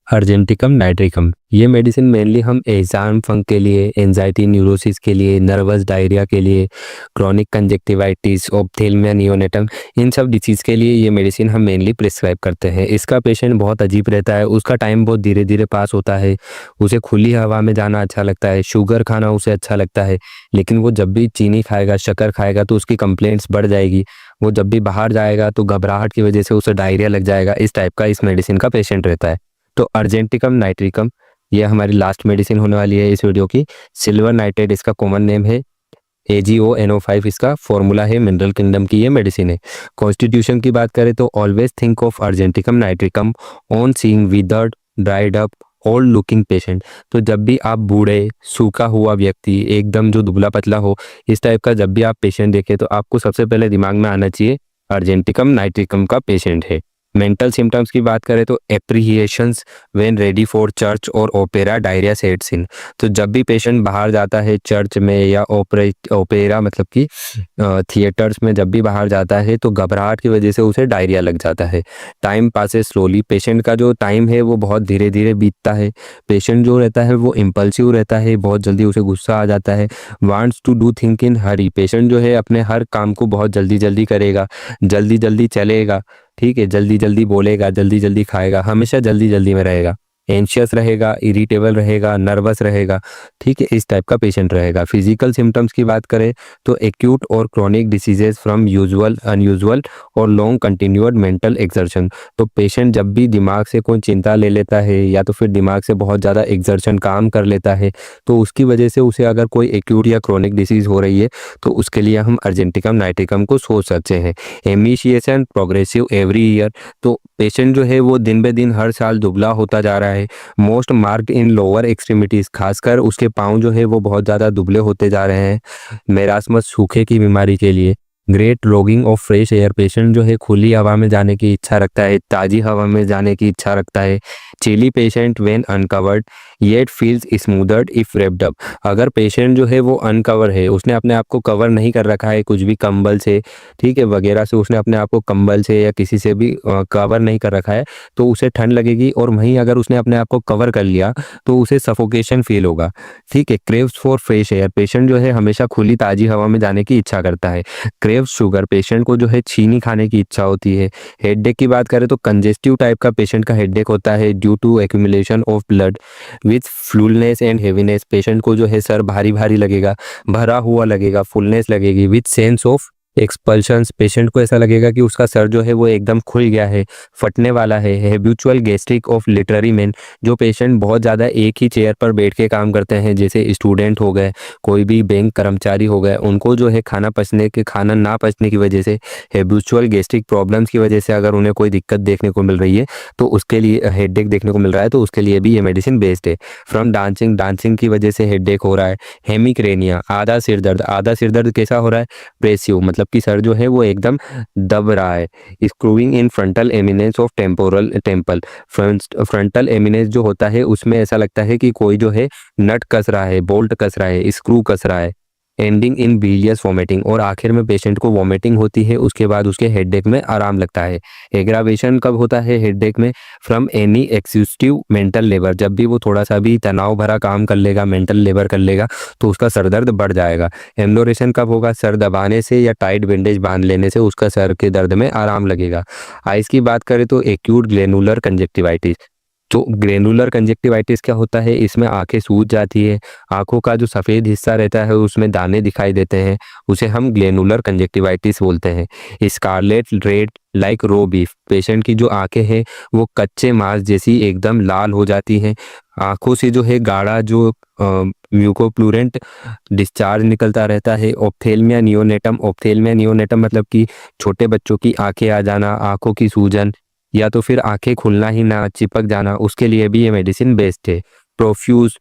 अर्जेंटिकम nitricum ये medicine mainly हम exam फंक के लिए, एंजाइटी न्यूरोसिस के लिए, नर्वस डायरिया के लिए, क्रॉनिक कंजक्टिवाइटिस, ऑप्थेल्मिया नियोनेटम, इन सब डिसीज़ के लिए ये मेडिसिन हम मेनली प्रिस्क्राइब करते हैं। इसका पेशेंट बहुत अजीब रहता है, उसका टाइम बहुत धीरे धीरे पास होता है, उसे खुली हवा में जाना अच्छा लगता है, शुगर खाना उसे अच्छा लगता है, लेकिन वो जब भी चीनी खाएगा, शक्कर खाएगा तो उसकी कंप्लेंट्स बढ़ जाएगी। वो जब भी बाहर जाएगा तो घबराहट की वजह से उसे डायरिया लग जाएगा। इस टाइप का इस मेडिसिन का पेशेंट रहता है। तो अर्जेंटिकम नाइट्रिकम ये हमारी लास्ट मेडिसिन होने वाली है इस वीडियो की। सिल्वर नाइट्रेट इसका कॉमन नेम है, AgONO5 इसका फॉर्मूला है, मिनरल किंगडम की ये मेडिसिन है। कॉन्स्टिट्यूशन की बात करें तो always think of argenticum nitricum on seeing withered, dried up, old looking patient. तो जब भी आप बूढ़े, सूखा हुआ व्यक्ति, एकदम जो दुबला पतला हो, इस टाइप का जब भी आप पेशेंट देखें तो आपको सबसे पहले दिमाग में आना चाहिए अर्जेंटिकम नाइट्रिकम का पेशेंट है। मेंटल सिम्टम्स की बात करें तो एप्रीहिएशंस व्हेन रेडी फॉर चर्च और ओपेरा, डायरिया सेट्स इन। तो जब भी पेशेंट बाहर जाता है चर्च में या ओपेरा मतलब कि थिएटर्स में जब भी बाहर जाता है तो घबराहट की वजह से उसे डायरिया लग जाता है। टाइम पासेस स्लोली, पेशेंट का जो टाइम है वो बहुत धीरे धीरे बीतता है। पेशेंट जो रहता है वो इम्पल्सिव रहता है, बहुत जल्दी उसे गुस्सा आ जाता है। Wants to do think in hurry, patient जो है अपने हर काम को बहुत जल्दी जल्दी करेगा, जल्दी जल्दी चलेगा, ठीक है, जल्दी जल्दी बोलेगा, जल्दी जल्दी खाएगा, हमेशा जल्दी जल्दी में रहेगा। एंशियस रहेगा, इरिटेबल रहेगा, नर्वस रहेगा, ठीक है, इस टाइप का पेशेंट रहेगा। फिजिकल सिम्टम्स की बात करें तो एक्यूट और chronic diseases from usual, unusual और लॉन्ग कंटिन्यूड मेंटल एक्सर्शन। तो पेशेंट जब भी दिमाग से कोई चिंता ले लेता है या तो फिर दिमाग से बहुत ज़्यादा एक्सर्शन काम कर लेता है तो उसकी वजह से उसे अगर कोई एक्यूट या क्रॉनिक डिसीज़ हो रही है तो उसके लिए हम अर्जेंटिकम नाइट्रिकम को सोच सकते हैं। एमिशिएशन प्रोग्रेसिव एवरी ईयर, तो पेशेंट जो है वो दिन ब दिन हर साल दुबला होता जा रहा है। Most marked in lower extremities, खासकर उसके पाँव जो है वो बहुत ज़्यादा दुबले होते जा रहे हैं। मेरास्मस, सूखे की बीमारी के लिए। Great logging off fresh air, patient जो है खुली हवा में जाने की इच्छा रखता है, ताज़ी हवा में जाने की इच्छा रखता है। Chilly patient when uncovered yet feels smothered if wrapped up, अगर पेशेंट जो है वो अनकवर है, उसने अपने आप को कवर नहीं कर रखा है कुछ भी कंबल से, ठीक है, वगैरह से उसने अपने आप को कंबल से या किसी से भी कवर नहीं कर रखा है तो उसे ठंड लगेगी। और वहीं अगर उसने अपने आप को कवर कर लिया तो उसे सफोकेशन फील होगा, ठीक है। Craves for fresh air, patient जो है हमेशा खुली ताज़ी हवा में जाने की इच्छा करता है। क्रेव्स शुगर, पेशेंट को जो है चीनी खाने की इच्छा होती है। हेडेक की बात करें तो कंजेस्टिव टाइप का पेशेंट का हेडेक होता है due to accumulation of blood with fulness and heaviness, patient को जो है सर भारी भारी लगेगा, भरा हुआ लगेगा, फुलनेस लगेगी विथ सेंस ऑफ एक्सपल्शंस, पेशेंट को ऐसा लगेगा कि उसका सर जो है वो एकदम खुल गया है, फटने वाला है। Habitual gastric of literary man, जो पेशेंट बहुत ज़्यादा एक ही चेयर पर बैठ के काम करते हैं, जैसे स्टूडेंट हो गए, कोई भी बैंक कर्मचारी हो गए, उनको जो है खाना ना पचने की वजह से, हैबिचुअल गैस्ट्रिक प्रॉब्लम्स की वजह से अगर उन्हें कोई दिक्कत देखने को मिल रही है तो उसके लिए हेडेक देखने को मिल रहा है तो उसके लिए भी ये मेडिसिन बेस्ड है। फ्रॉम डांसिंग, डांसिंग की वजह से हेडेक हो रहा है। हेमिक्रेनिया, आधा सिर दर्द, आधा सिर दर्द कैसा हो रहा है, प्रेसिव, मतलब कि सर जो है वो एकदम दब रहा है। Screwing in frontal eminence of temporal temple, frontal eminence जो होता है उसमें ऐसा लगता है कि कोई जो है नट कस रहा है, बोल्ट कस रहा है, स्क्रू कस रहा है। एंडिंग इन बिलियस वॉमिटिंग, और आखिर में पेशेंट को वॉमिटिंग होती है, उसके बाद उसके हेडेक में आराम लगता है। एग्रावेशन कब होता है हेडेक में, फ्रॉम एनी एक्सिस्टिव मेंटल लेबर, जब भी वो थोड़ा सा भी तनाव भरा काम कर लेगा, मेंटल लेबर कर लेगा तो उसका सर दर्द बढ़ जाएगा। एम्लोरेशन कब होगा, सर दबाने से या टाइट बैंडेज बांध लेने से उसका सर के दर्द में आराम लगेगा। आइस की बात करें तो एक्यूट ग्लैनुलर कंजक्टिवाइटिस, तो ग्रेनुलर कंजक्टिवाइटिस क्या होता है, इसमें आंखें सूज जाती है, आंखों का जो सफ़ेद हिस्सा रहता है उसमें दाने दिखाई देते हैं, उसे हम ग्लेनुलर कंजक्टिवाइटिस बोलते हैं। स्कारलेट रेड लाइक रो बीफ, पेशेंट की जो आंखें हैं वो कच्चे मांस जैसी एकदम लाल हो जाती हैं, आंखों से जो है गाढ़ा जो म्यूकोप्लूरेंट डिस्चार्ज निकलता रहता है। ऑप्थेल्मिया नियोनेटम, ऑप्थेल्मिया नियोनेटम मतलब कि छोटे बच्चों की आंखें आ जाना, आंखों की सूजन या तो फिर आंखें खुलना ही ना, चिपक जाना, उसके लिए भी ये मेडिसिन बेस्ट है। प्रोफ्यूज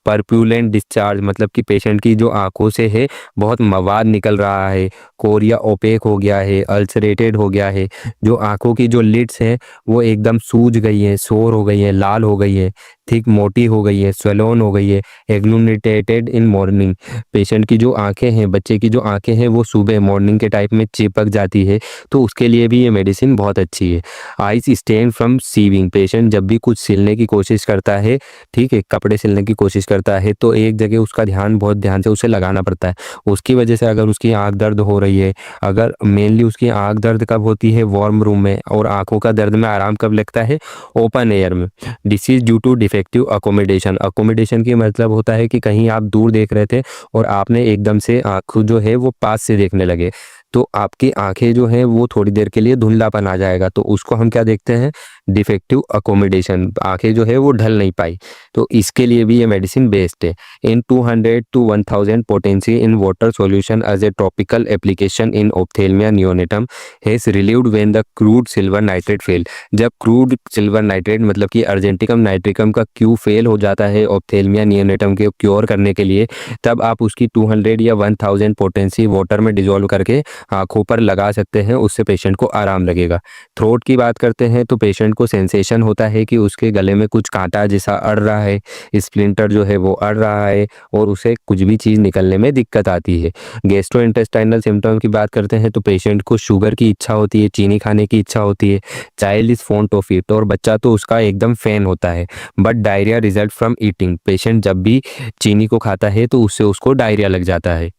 परप्यूलेंट डिस्चार्ज, मतलब कि पेशेंट की जो आंखों से है बहुत मवाद निकल रहा है, कोरिया ओपेक हो गया है, अल्सरेटेड हो गया है, जो आंखों की जो लिड्स हैं वो एकदम सूज गई हैं, सोर हो गई हैं, लाल हो गई हैं। थिक मोटी हो गई है, स्वेलोन हो गई है, एग्लूनेटेड इन मॉर्निंग, पेशेंट की जो आंखें हैं, बच्चे की जो आंखें हैं वो सुबह मॉर्निंग के टाइप में चिपक जाती है, तो उसके लिए भी ये मेडिसिन बहुत अच्छी है। Ice stain from sewing, patient जब भी कुछ सिलने की कोशिश करता है, ठीक है, कपड़े सिलने की कोशिश करता है तो एक जगह उसका ध्यान बहुत ध्यान से उसे लगाना पड़ता है, उसकी वजह से अगर उसकी आंख दर्द हो रही है, अगर मेनली उसकी आंख दर्द कब होती है, वार्म रूम में, और आंखों का दर्द में आराम कब लगता है, ओपन एयर में। Disease due to defective accommodation, accommodation की मतलब होता है कि कहीं आप दूर देख रहे थे और आपने एकदम से आंख जो है वो पास से देखने लगे, तो आपकी आंखें जो है वो थोड़ी देर के लिए धुंधलापन आ जाएगा, तो उसको हम क्या देखते हैं, डिफेक्टिव अकोमोडेशन, आंखें जो है वो ढल नहीं पाई, तो इसके लिए भी ये मेडिसिन बेस्ट है। इन 200 to 1000 potency in water solution as a topical application in ophthalmia neonatum has relieved when the crude silver nitrate fail, जब क्रूड सिल्वर नाइट्रेट मतलब कि अर्जेंटिकम नाइट्रिकम का क्यू फेल हो जाता है ऑप्थेल्मिया नियोनेटम के क्योर करने के लिए, तब आप उसकी 200 या 1000 पोटेंसी वाटर में डिजोल्व करके आंखों पर लगा सकते हैं, उससे पेशेंट को आराम लगेगा। थ्रोट की बात करते हैं तो पेशेंट को सेंसेशन होता है कि उसके गले में कुछ कांटा जैसा अड़ रहा है, स्प्लिंटर जो है वो अड़ रहा है और उसे कुछ भी चीज़ निकलने में दिक्कत आती है। गैस्ट्रो इंटेस्टाइनल सिम्टम की बात करते हैं तो पेशेंट को शुगर की इच्छा होती है, चीनी खाने की इच्छा होती है, child is phone of it, और बच्चा तो उसका एकदम फैन होता है, but diarrhoea result from eating, patient जब भी चीनी को खाता है तो उससे उसको डायरिया लग जाता है।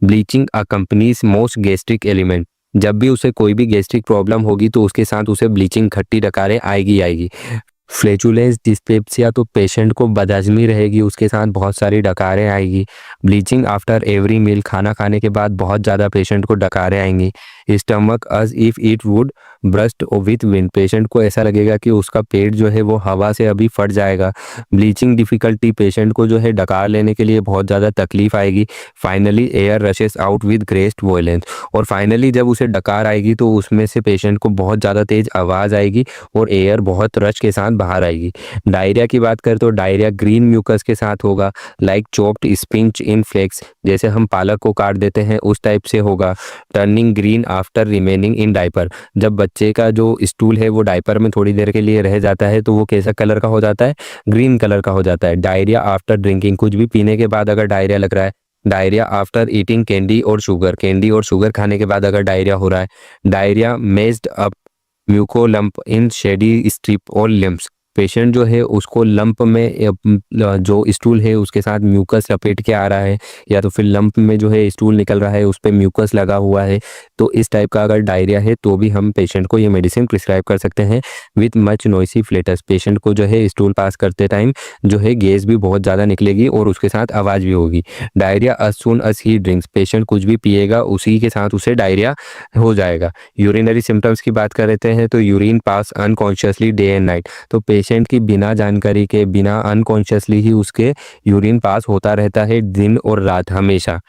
Bleaching accompanies most gastric element, जब भी उसे कोई भी गैस्ट्रिक प्रॉब्लम होगी तो उसके साथ उसे ब्लीचिंग खट्टी डकारें आएगी आएगी। फ्लैचुलेंस डिस्पेप्सिया, तो पेशेंट को बदहजमी रहेगी, उसके साथ बहुत सारी डकारें आएगी। ब्लीचिंग आफ्टर एवरी मील, खाना खाने के बाद बहुत ज़्यादा पेशेंट को डकारें आएंगी। Stomach as if it would burst with wind, patient को ऐसा लगेगा कि उसका पेट जो है वो हवा से अभी फट जाएगा। ब्लीचिंग डिफ़िकल्टी, पेशेंट को जो है डकार लेने के लिए बहुत ज़्यादा तकलीफ आएगी। Finally air rashes out with great violence, और फाइनली जब उसे डकार आएगी तो उसमें से पेशेंट को बहुत ज़्यादा तेज़ आवाज़ आएगी और एयर बहुत रश के साथ बाहर आएगी। डायरिया की बात करें तो डायरिया ग्रीन म्यूकस के साथ होगा, लाइक चॉप्ड स्पिंच इन फ्लेक्स, जैसे हम पालक को काट देते हैं उस टाइप से होगा। Turning green after remaining in diaper, जब बच्चे का जो स्टूल है वो डायपर में थोड़ी देर के लिए रह जाता है तो वो कैसा कलर का हो जाता है, ग्रीन कलर का हो जाता है। डायरिया आफ्टर ड्रिंकिंग, कुछ भी पीने के बाद अगर डायरिया लग रहा है। डायरिया आफ्टर ईटिंग कैंडी और शुगर, कैंडी और शुगर खाने के बाद अगर डायरिया हो रहा है। Diarrhoea matched up muco lump in shady strip और लिम्स, पेशेंट जो है उसको लंप में जो स्टूल है उसके साथ म्यूकस लपेट के आ रहा है, या तो फिर लंप में जो है स्टूल निकल रहा है उस पर म्यूकस लगा हुआ है, तो इस टाइप का अगर डायरिया है तो भी हम पेशेंट को ये मेडिसिन प्रिस्क्राइब कर सकते हैं। With much noisy flatus, patient को जो है स्टूल पास करते टाइम जो है गैस भी बहुत ज़्यादा निकलेगी और उसके साथ आवाज़ भी होगी। डायरिया अस सून अस ही ड्रिंक्स, पेशेंट कुछ भी पिएगा उसी के साथ उसे डायरिया हो जाएगा। यूरिनरी सिम्टम्स की बात कर रहे हैं तो urine pass unconsciously day and night, तो पेशेंट की बिना जानकारी के, बिना अनकॉन्शियसली ही उसके यूरिन पास होता रहता है दिन और रात हमेशा।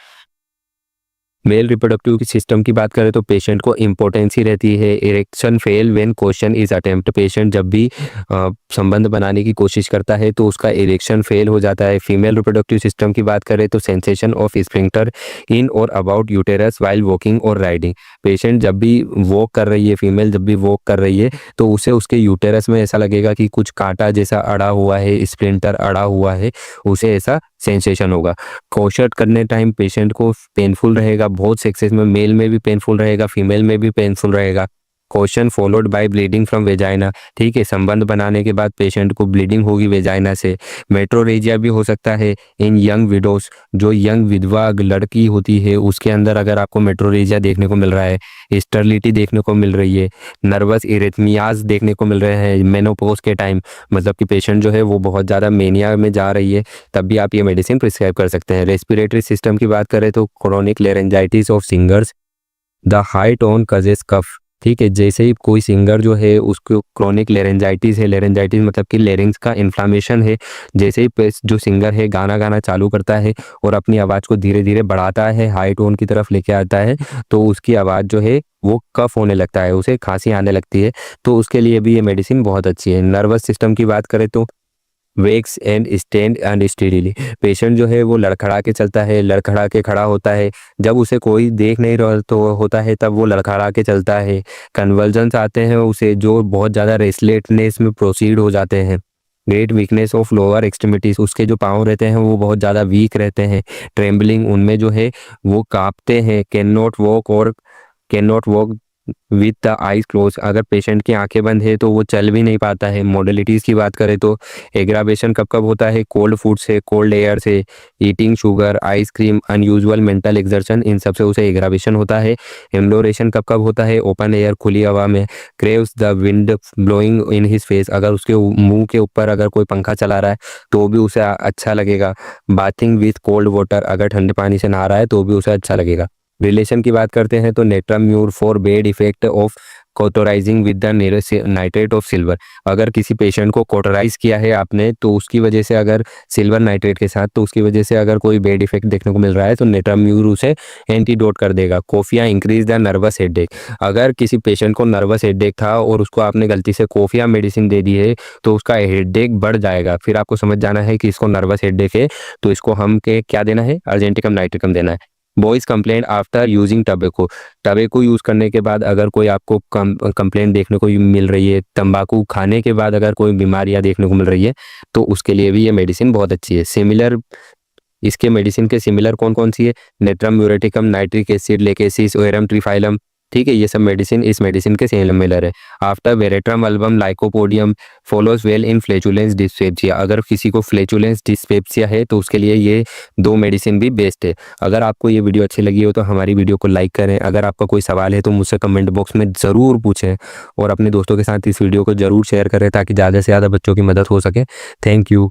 मेल रिप्रोडक्टिव सिस्टम की बात करें तो पेशेंट को इम्पोर्टेंसी रहती है। Erection fail when question is attempt, patient जब भी संबंध बनाने की कोशिश करता है तो उसका इरेक्शन फेल हो जाता है। फीमेल रिप्रोडक्टिव सिस्टम की बात करें तो सेंसेशन ऑफ स्फिंक्टर इन और अबाउट यूटेरस वाइल वॉकिंग और राइडिंग, पेशेंट जब भी वॉक कर रही है, फीमेल जब भी वॉक कर रही है तो उसे उसके यूटेरस में ऐसा लगेगा कि कुछ कांटा जैसा अड़ा हुआ है, स्प्लिंटर अड़ा हुआ है, उसे ऐसा सेंसेशन होगा। कोशर्ट करने टाइम पेशेंट को पेनफुल रहेगा, बहुत सेक्सेस में मेल में भी पेनफुल रहेगा, फीमेल में भी पेनफुल रहेगा। Question followed by bleeding from vagina, ठीक है, संबंध बनाने के बाद पेशेंट को ब्लीडिंग होगी वेजाइना से। मेट्रोरेजिया भी हो सकता है इन यंग विडोज, जो यंग विधवा लड़की होती है उसके अंदर अगर आपको मेट्रोरेजिया देखने को मिल रहा है, स्टर्लिटी देखने को मिल रही है, नर्वस इरिथमियाज देखने को मिल रहे हैं मेनोपॉज के टाइम, मतलब कि पेशेंट जो है वो बहुत ज़्यादा मेनिया में जा रही है, तब भी आप ये मेडिसिन प्रिस्क्राइब कर सकते हैं। रेस्पिरेटरी सिस्टम की बात करें तो chronic laryngitis of singers, the high tone causes cough, ठीक है, जैसे ही कोई सिंगर जो है उसको क्रोनिक लेरेंजाइटिस है, लेरेंजाइटिस मतलब कि लेरिंग्स का इन्फ्लामेशन है, जैसे ही जो सिंगर है गाना गाना चालू करता है और अपनी आवाज़ को धीरे धीरे बढ़ाता है, हाई टोन की तरफ लेके आता है, तो उसकी आवाज़ जो है वो कफ होने लगता है, उसे खांसी आने लगती है, तो उसके लिए भी ये मेडिसिन बहुत अच्छी है। नर्वस सिस्टम की बात करें तो wakes and stand and steadily, patient जो है वो लड़खड़ा के चलता है, लड़खड़ा के खड़ा होता है, जब उसे कोई देख नहीं रहा तो होता है तब वो लड़खड़ा के चलता है। कन्वर्जन्स आते हैं उसे जो बहुत ज़्यादा रेसलेटनेस में प्रोसीड हो जाते हैं। Great weakness of lower extremities, उसके जो पाँव रहते हैं वो बहुत ज़्यादा वीक रहते हैं। ट्रेम्बलिंग, उनमें जो है वो कांपते हैं। Can not walk with the eyes close, अगर पेशेंट की आंखें बंद है तो वो चल भी नहीं पाता है। मॉडलिटीज़ की बात करें तो एग्रावेशन कब कब होता है, कोल्ड फूड से, कोल्ड एयर से, eating sugar, ice cream, unusual mental exertion, इन सब से उसे एग्रावेशन होता है। एम्लोरेशन कब कब होता है, ओपन एयर, खुली हवा में। Craves the wind blowing in his face, अगर उसके मुंह के ऊपर अगर कोई पंखा चला रहा है तो भी उसे अच्छा लगेगा। बाथिंग विथ कोल्ड वाटर, अगर ठंडे पानी से नहा रहा है तो भी उसे अच्छा लगेगा। रिलेशन की बात करते हैं तो natrum mur for bad effect of cauterising with the nitrate of silver, अगर किसी पेशेंट को कॉटोराइज किया है आपने तो उसकी वजह से अगर सिल्वर नाइट्रेट के साथ, तो उसकी वजह से अगर कोई बेड इफेक्ट देखने को मिल रहा है तो नेट्राम्यूर उसे एंटीडोट कर देगा। कोफिया इंक्रीज द नर्वस हेडेक, अगर किसी पेशेंट को नर्वस हेडेक था और उसको आपने गलती से कोफिया मेडिसिन दे दी है तो उसका हेडेक बढ़ जाएगा। फिर आपको समझ जाना है कि इसको नर्वस हेडेक है तो इसको हम के क्या देना है, अर्जेंटिकम नाइट्रिकम देना है। Boys complaint after using tobacco, tobacco use करने के बाद अगर कोई आपको कंप्लेंट देखने को मिल रही है, तंबाकू खाने के बाद अगर कोई बीमारियां देखने को मिल रही है तो उसके लिए भी ये मेडिसिन बहुत अच्छी है। सिमिलर, इसके मेडिसिन के सिमिलर कौन कौन सी है, नेट्रम म्यूरेटिकम, नाइट्रिक एसिड, लेकेसिस, ओएरम ट्रिफाइलम, ठीक है, ये सब मेडिसिन इस मेडिसिन के सिमिलर है। After veratrum album lycopodium follows well in flatulence dyspepsia, अगर किसी को फ्लेचुलेंस डिस्पेप्सिया है तो उसके लिए ये दो मेडिसिन भी बेस्ट है। अगर आपको ये वीडियो अच्छी लगी हो तो हमारी वीडियो को लाइक करें। अगर आपका कोई सवाल है तो मुझसे कमेंट बॉक्स में ज़रूर पूछें और अपने दोस्तों के साथ इस वीडियो को ज़रूर शेयर करें ताकि ज़्यादा से ज़्यादा बच्चों की मदद हो सके। Thank you.